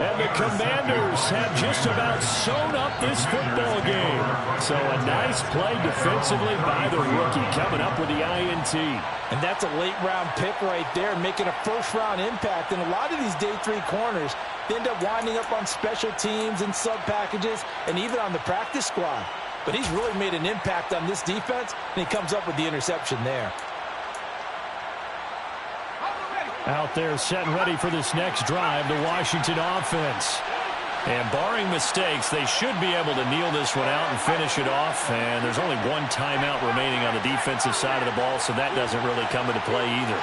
And the Commanders have just about sewn up this football game. So a nice play defensively by the rookie, coming up with the INT. And that's a late-round pick right there, making a first-round impact. And a lot of these day 3 corners end up winding up on special teams and sub-packages and even on the practice squad. But he's really made an impact on this defense, and he comes up with the interception there. Out there set and ready for this next drive, the Washington offense. And barring mistakes, they should be able to kneel this one out and finish it off. And there's only one timeout remaining on the defensive side of the ball, so that doesn't really come into play either.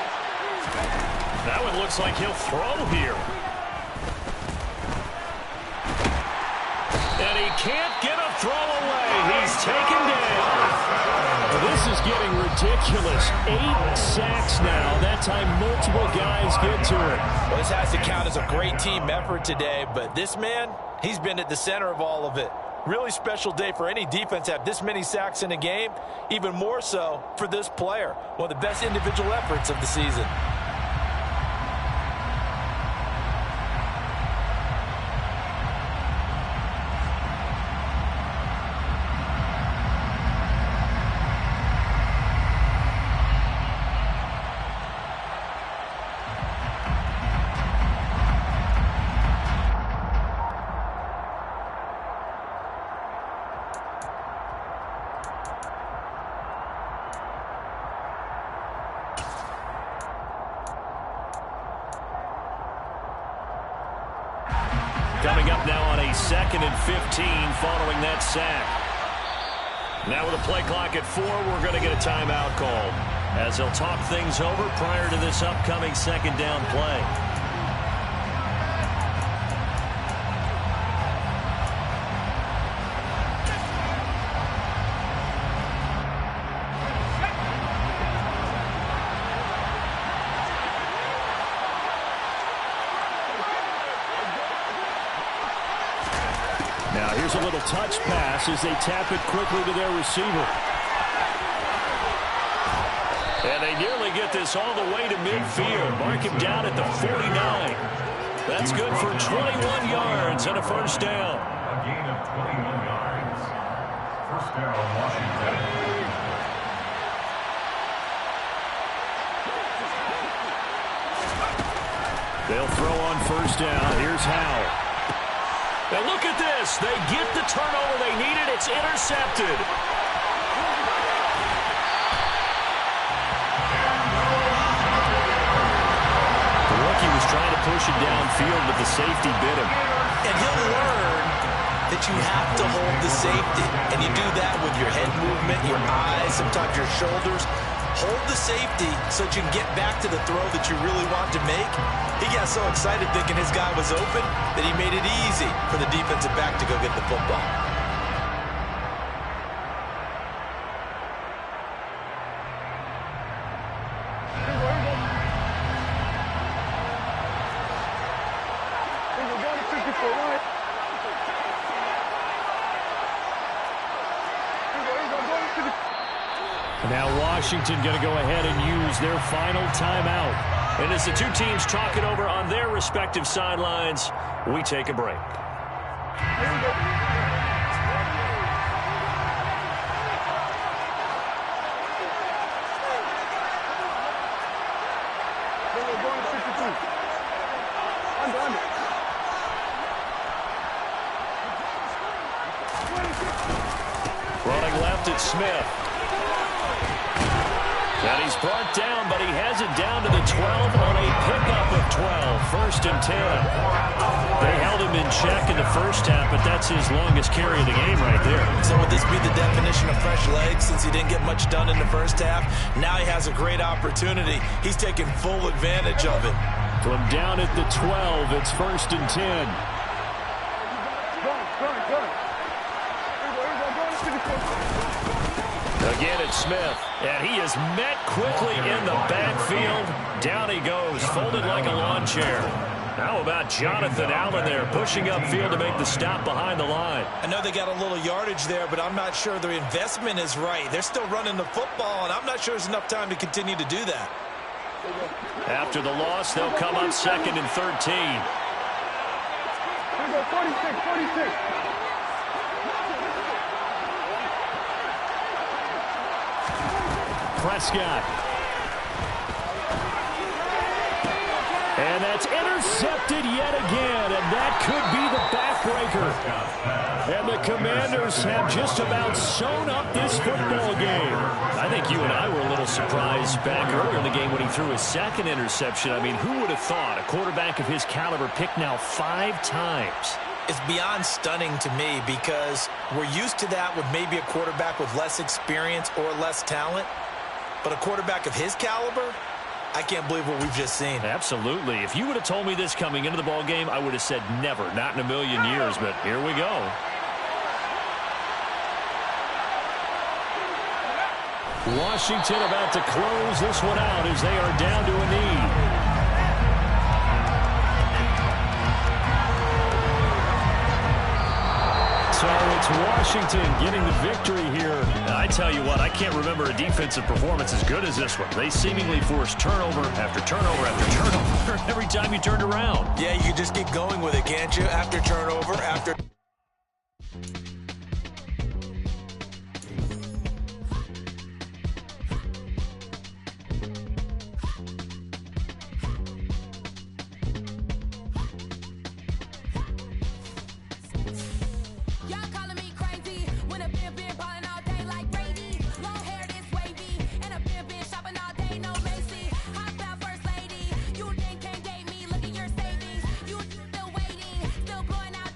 That one looks like he'll throw here. And he can't get a throw away. He's taken down. This is getting ridiculous. 8 sacks now. That time multiple guys get to it. Well, this has to count as a great team effort today, but this man, he's been at the center of all of it. Really special day for any defense to have this many sacks in a game, even more so for this player. One of the best individual efforts of the season. Coming up now on a 2nd and 15 following that sack. Now with a play clock at 4, we're going to get a timeout called as they'll talk things over prior to this upcoming 2nd down play. Now here's a little touch pass as they tap it quickly to their receiver. And they nearly get this all the way to midfield. Mark him down at the 49. That's good for 21 yards and a first down. A gain of 21 yards. First down, Washington. They'll throw on first down. Here's Howell. Now look at this. They get the turnover they needed. It's intercepted. The rookie was trying to push it downfield, but the safety bit him. And he'll learn that you have to hold the safety. And you do that with your head movement, your eyes, sometimes your shoulders. Hold the safety so that you can get back to the throw that you really want to make. He got so excited thinking his guy was open that he made it easy for the defensive back to go get the football. Now Washington going to go ahead and use their final timeout. And as the two teams talk it over on their respective sidelines, we take a break. Running left, it's Smith. And he's brought down, but he has it down to the 12 on a pickup of 12. First and 10. They held him in check in the first half, but that's his longest carry of the game right there. So would this be the definition of fresh legs since he didn't get much done in the first half? Now he has a great opportunity. He's taking full advantage of it. From down at the 12, it's first and 10. Again, it's Smith, and he is met quickly in the backfield. Down he goes, folded like a lawn chair. How about Jonathan Allen there, pushing upfield to make the stop behind the line? I know they got a little yardage there, but I'm not sure their investment is right. They're still running the football, and I'm not sure there's enough time to continue to do that. After the loss, they'll come up 2nd and 13. 46. Prescott. And that's intercepted yet again, and that could be the backbreaker. And the Commanders have just about sewn up this football game. I think you and I were a little surprised back earlier in the game when he threw his 2nd interception. I mean, who would have thought a quarterback of his caliber picked now 5 times? It's beyond stunning to me because we're used to that with maybe a quarterback with less experience or less talent. But a quarterback of his caliber, I can't believe what we've just seen. Absolutely. If you would have told me this coming into the ball game, I would have said never, not in a million years. But here we go. Washington about to close this one out as they are down to a knee. So it's Washington getting the victory here. I tell you what, I can't remember a defensive performance as good as this one. They seemingly forced turnover after turnover after turnover every time you turned around. Yeah, you can just keep going with it, can't you? After turnover, after... Going out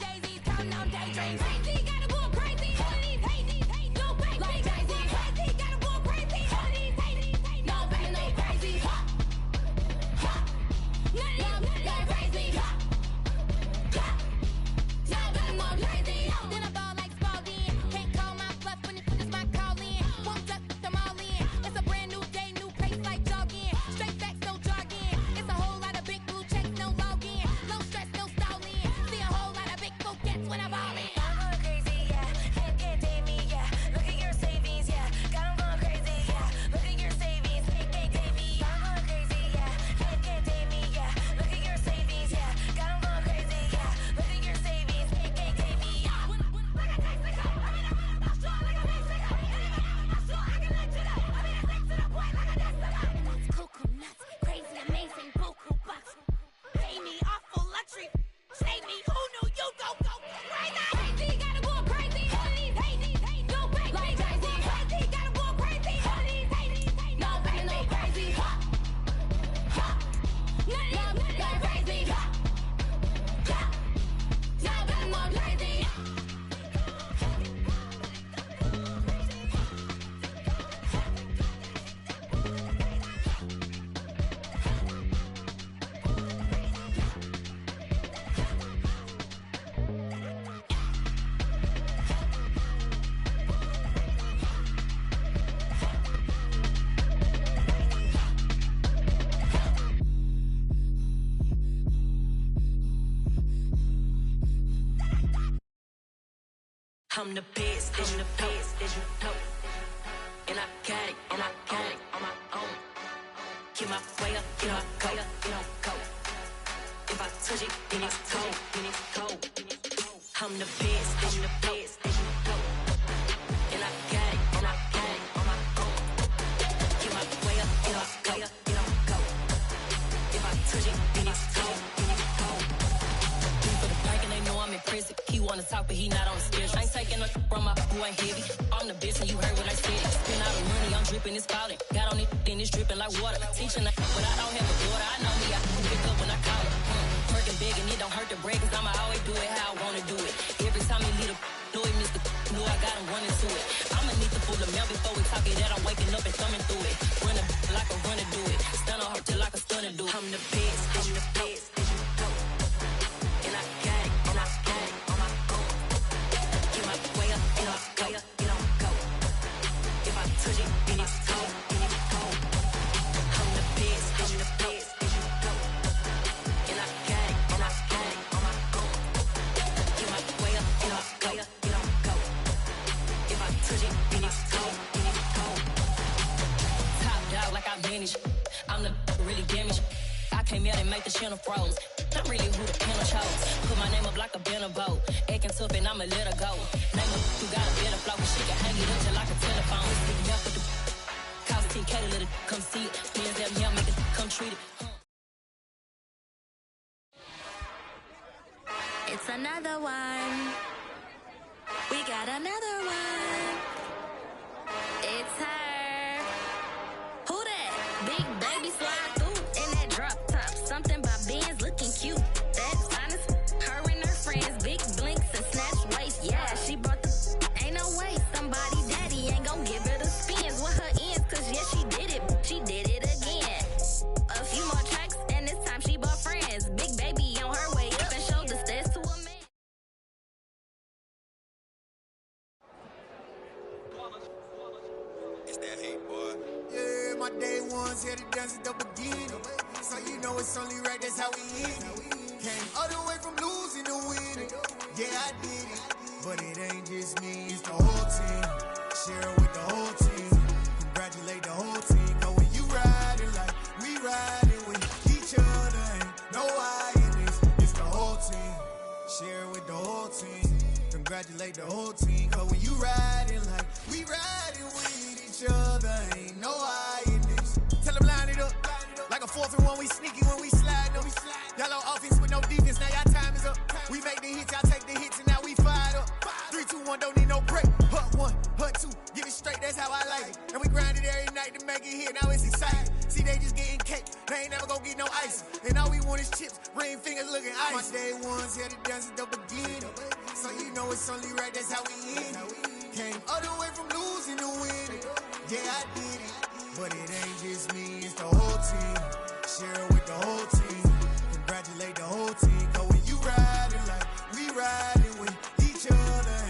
I'm the best, I'm the best, as you know. And I got it, and I got it on my own. Get my way up, get my go, get on go. If I touch it, then it's cold, then it's cold. I'm the best, as you know. And I got it, and I got it on my own. Get my way up, get my go, get on go. If I touch it, then it's cold, then it's cold. For the bank and they know I'm in prison. He wanna talk, but he not on the schedule. I ain't taking no from my who ain't heavy. I'm the best and you heard what I said. Spend all the money, I'm dripping, it's falling. Got on it, then it's dripping like water. Teaching her, but I don't have a daughter. I know me, I can pick up when I call her. Working big and it don't hurt the break, cause I'ma always do it how I wanna do it. Every time he lead a know he missed the know I got him running to it. I'ma need the full amount before we talk it that I'm waking up and thumbing through it. Running like a runner do it. Stun on her till like a stunner do it. I'm the best, I'm the best, as you know. And I got it, and I got it on my own. Get my way up, get on go, get on go. If I touch it, then it's cold, then it's cold. I'm the best, I'm the best, as you know. And I got it, and I got it on my own. Get my way up, get on go, get on go. If I touch it, then it's cold, then it's cold. Top dog like I manage. I'm the really damaged. I came out and make the channel froze. I'm really who the panel chose. Put my name up like a banner boat. Acting tough and I'ma let her go. Name her who got a better flow. She can hang it up till like a telephone. Stick me up with the cost 10K to let it come see it. Friends that me, I'll make it come treat it. It's another one. We got another one. It's her. Who that? Big baby slide through in that drop top. Something by Benz looking cute. That's honest. Her and her friends, big blinks and snatch waist. Yeah, she brought the. Ain't no way somebody daddy ain't gon' give her the spins with her ends. Cause yeah, she did it. She did it again. A few more tracks and this time she bought friends. Big baby on her way up and showed the stairs to a man. It's that hate, boy. Yeah, my day ones here to dance at the beginning. So you know it's only right, that's how we end it. Came all the way from losing to winning. Yeah, I did it. But it ain't just me, it's the whole team. Share it with the whole team. Congratulate the whole team. Cause when you riding like we riding with each other, ain't no I in this. It's the whole team. Share it with the whole team. Congratulate the whole team. Cause when you riding like we riding with each other, ain't no I in this. Tell them line it up. Like a 4th and 1, we sneaky when we slide them. Y'all on offense with no defense, now y'all time is up. We make the hits, y'all take the hits, and now we fired up. 3, 2, 1, don't need no break. Hut 1, hut 2, get it straight, that's how I like it. And we grind it every night to make it hit, now it's exciting. See, they just getting cake, they ain't never gonna get no ice. And all we want is chips, ring fingers looking ice. My day ones here to dance at the beginning. So you know it's only right, that's how we end it. Came all the way from losing to winning. Yeah, I did it, but it ain't just me.